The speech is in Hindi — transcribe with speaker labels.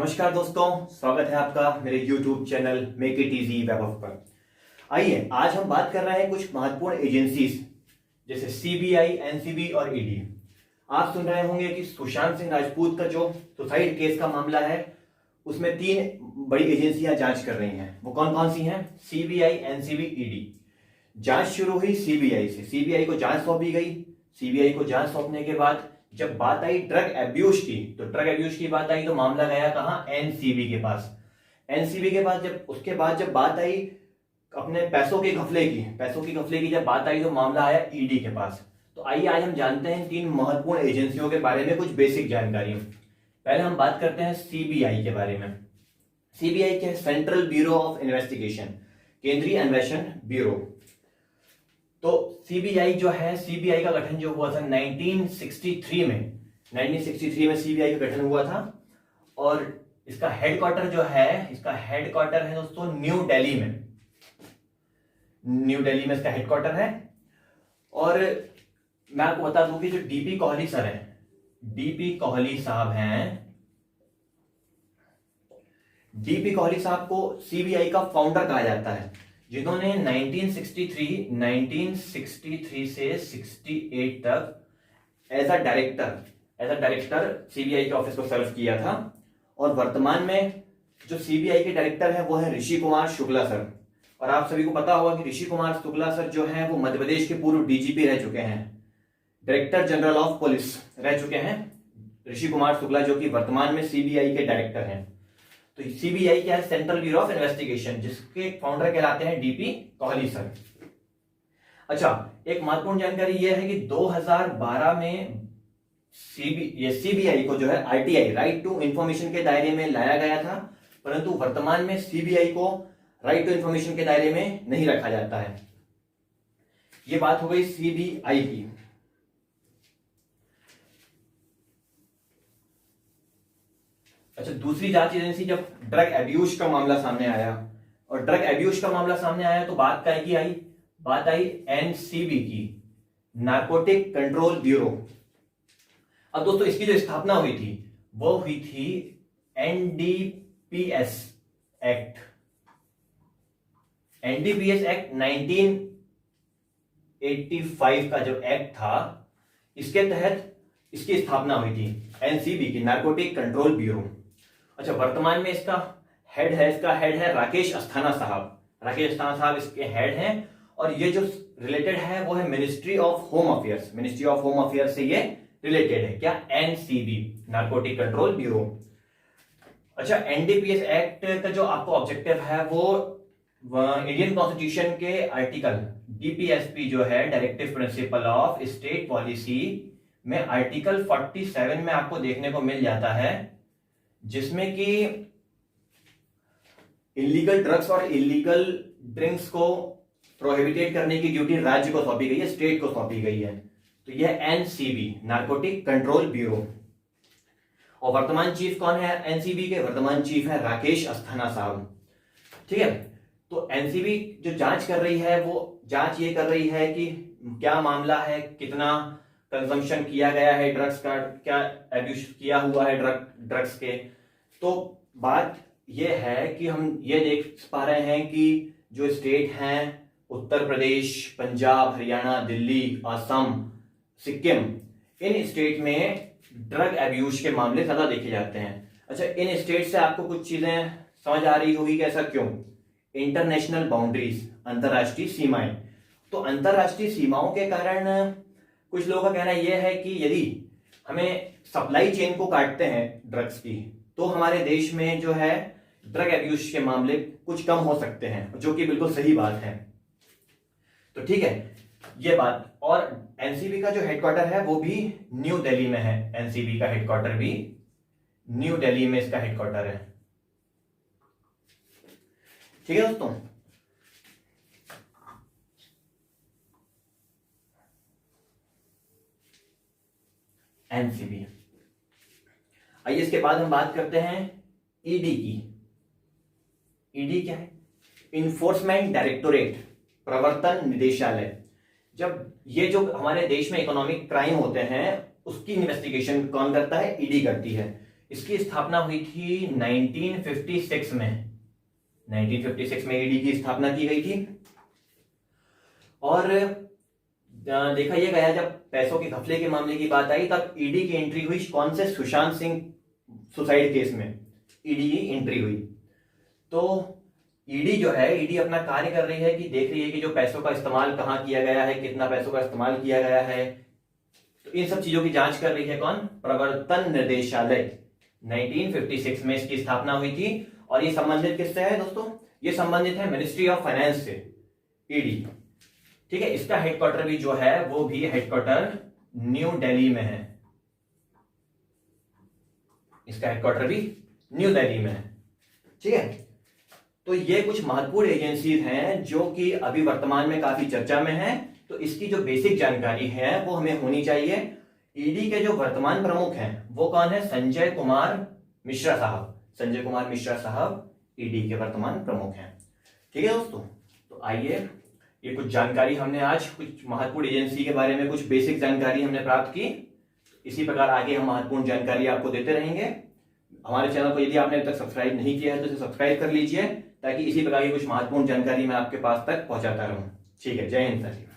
Speaker 1: नमस्कार दोस्तों, स्वागत है आपका मेरे YouTube channel make it easy web of पर। आइए आज हम बात कर रहे हैं कुछ महत्वपूर्ण एजेंसीज जैसे सीबीआई, एनसीबी और ईडी। आप सुन रहे होंगे कि सुशांत सिंह राजपूत का जो सुसाइड केस का मामला है उसमें 3 बड़ी एजेंसियां जांच कर रही हैं। वो कौन कौन सी हैं? CBI, NCB, ED. जांच शुरू हुई सीबीआई से, सीबीआई को जांच सौंपी गई। सीबीआई को जांच सौंपने के बाद जब बात आई ड्रग एब्यूज की, तो ड्रग एब्यूज की बात आई तो मामला गया कहां? एनसीबी के पास। एनसीबी के पास जब बात आई अपने पैसों की घपले की जब बात आई तो मामला आया ईडी के पास। तो आइए आज हम जानते हैं 3 महत्वपूर्ण एजेंसियों के बारे में कुछ बेसिक जानकारी। पहले हम बात करते हैं सीबीआई के बारे में। सीबीआई क्या है? सेंट्रल ब्यूरो ऑफ इन्वेस्टिगेशन, केंद्रीय अन्वेषण ब्यूरो। तो सीबीआई जो है, सीबीआई का गठन जो हुआ था 1963 में सीबीआई का गठन हुआ था। और इसका हेडक्वार्टर है दोस्तों न्यू दिल्ली में इसका हेडक्वार्टर है। और मैं आपको बता दूं कि जो डीपी कोहली सर हैं, डीपी कोहली साहब को सीबीआई का फाउंडर कहा जाता है, जिन्होंने 1963 से 68 तक एज अ डायरेक्टर सीबीआई के ऑफिस को सर्व किया था। और वर्तमान में जो सीबीआई के डायरेक्टर है वो है ऋषि कुमार शुक्ला सर। और आप सभी को पता होगा कि ऋषि कुमार शुक्ला सर जो है वो मध्य प्रदेश के पूर्व डीजीपी रह चुके हैं, डायरेक्टर जनरल ऑफ पुलिस रह चुके हैं ऋषि कुमार शुक्ला, जो कि वर्तमान में सीबीआई के डायरेक्टर हैं। तो सीबीआई क्या है? सेंट्रल ब्यूरो ऑफ इन्वेस्टिगेशन, जिसके फाउंडर कहलाते हैं डीपी कोहली सर। अच्छा, एक महत्वपूर्ण जानकारी यह है कि 2012 में सीबीआई को जो है आरटीआई, राइट टू इंफॉर्मेशन के दायरे में लाया गया था, परंतु वर्तमान में सीबीआई को राइट टू इंफॉर्मेशन के दायरे में नहीं रखा जाता है। यह बात हो गई सीबीआई की। अच्छा, दूसरी जांच एजेंसी जब ड्रग एब्यूज का मामला सामने आया, और ड्रग एब्यूज का मामला सामने आया तो बात आई एनसीबी की, नारकोटिक कंट्रोल ब्यूरो। अब दोस्तों इसकी जो स्थापना हुई थी वो हुई थी एनडीपीएस एक्ट 1985 का जो एक्ट था, इसके तहत इसकी स्थापना हुई थी एनसीबी की, नारकोटिक कंट्रोल ब्यूरो। अच्छा, वर्तमान में इसका हेड है राकेश अस्थाना साहब इसके हेड हैं। और ये जो रिलेटेड है वो है मिनिस्ट्री ऑफ होम अफेयर्स से ये रिलेटेड है। क्या? NCB, narcotic control bureau. अच्छा, एनडीपीएस एक्ट का जो आपको ऑब्जेक्टिव है वो इंडियन कॉन्स्टिट्यूशन के आर्टिकल डीपीएसपी जो है, directive principle of state policy में आर्टिकल 47 में आपको देखने को मिल जाता है, जिसमें कि इलीगल ड्रग्स और इलीगल ड्रिंक्स को प्रोहिबिटेड करने की ड्यूटी राज्य को सौंपी गई है, स्टेट को सौंपी गई है। तो यह एनसीबी, नारकोटिक कंट्रोल ब्यूरो। और वर्तमान चीफ कौन है एनसीबी के? वर्तमान चीफ है राकेश अस्थाना साहब। ठीक है, तो एनसीबी जो जांच कर रही है वो जांच ये कर रही है कि क्या मामला है, कितना कंजम्पशन किया गया है ड्रग्स का, क्या एब्यूज किया हुआ है ड्रग्स के। तो बात यह है कि हम ये देख पा रहे हैं कि जो स्टेट हैं उत्तर प्रदेश, पंजाब, हरियाणा, दिल्ली, असम, सिक्किम, इन स्टेट में ड्रग एब्यूज के मामले ज्यादा देखे जाते हैं। अच्छा, इन स्टेट से आपको कुछ चीजें समझ आ रही होगी कि ऐसा क्यों? इंटरनेशनल बाउंड्रीज, अंतरराष्ट्रीय सीमाएं। तो अंतरराष्ट्रीय सीमाओं के कारण कुछ लोगों का कहना यह है कि यदि हमें सप्लाई चेन को काटते हैं ड्रग्स की, तो हमारे देश में जो है ड्रग एब्यूज के मामले कुछ कम हो सकते हैं, जो कि बिल्कुल सही बात है। तो ठीक है, ये बात। और एनसीबी का जो हेडक्वार्टर है वो भी न्यू दिल्ली में है। एनसीबी का हेडक्वार्टर भी न्यू दिल्ली में इसका हेडक्वार्टर है। ठीक है दोस्तों, एनसीबी। आइए इसके बाद हम बात करते हैं ईडी की। ईडी क्या है? इन्फोर्समेंट डायरेक्टोरेट, प्रवर्तन निदेशालय। जब ये जो हमारे देश में इकोनॉमिक क्राइम होते हैं उसकी इन्वेस्टिगेशन कौन करता है? ईडी करती है। इसकी स्थापना हुई थी 1956 में। 1956 में ईडी की स्थापना की गई थी। और देखा यह गया, जब पैसों के घपले के मामले की बात आई तब ईडी की एंट्री हुई कौन से, सुशांत सिंह सुसाइड केस में ईडी की एंट्री हुई। तो ईडी जो है, ईडी अपना कार्य कर रही है कि देख रही है कि जो पैसों का इस्तेमाल कहां किया गया है, कितना पैसों का इस्तेमाल किया गया है, तो इन सब चीजों की जांच कर रही है कौन, प्रवर्तन निदेशालय। 1956 में इसकी स्थापना हुई थी। और ये संबंधित किससे है दोस्तों, ये संबंधित है मिनिस्ट्री ऑफ फाइनेंस से, ईडी। ठीक है, इसका हेडक्वार्टर भी जो है वो भी हेडक्वार्टर न्यू दिल्ली में है। इसका हेडक्वार्टर भी न्यू दिल्ली में है। ठीक है, तो ये कुछ महत्वपूर्ण एजेंसीज हैं जो कि अभी वर्तमान में काफी चर्चा में है। तो इसकी जो बेसिक जानकारी है वो हमें होनी चाहिए। ईडी के जो वर्तमान प्रमुख हैं वो कौन है, संजय कुमार मिश्रा साहब। संजय कुमार मिश्रा साहब ईडी के वर्तमान प्रमुख हैं। ठीक है दोस्तों, तो आइए, ये कुछ जानकारी हमने आज कुछ महत्वपूर्ण एजेंसी के बारे में कुछ बेसिक जानकारी हमने प्राप्त की। इसी प्रकार आगे हम महत्वपूर्ण जानकारी आपको देते रहेंगे। हमारे चैनल को यदि आपने अभी तक सब्सक्राइब नहीं किया है तो इसे सब्सक्राइब कर लीजिए, ताकि इसी प्रकार की कुछ महत्वपूर्ण जानकारी मैं आपके पास तक पहुंचाता रहूं। ठीक है, जय हिंद सर।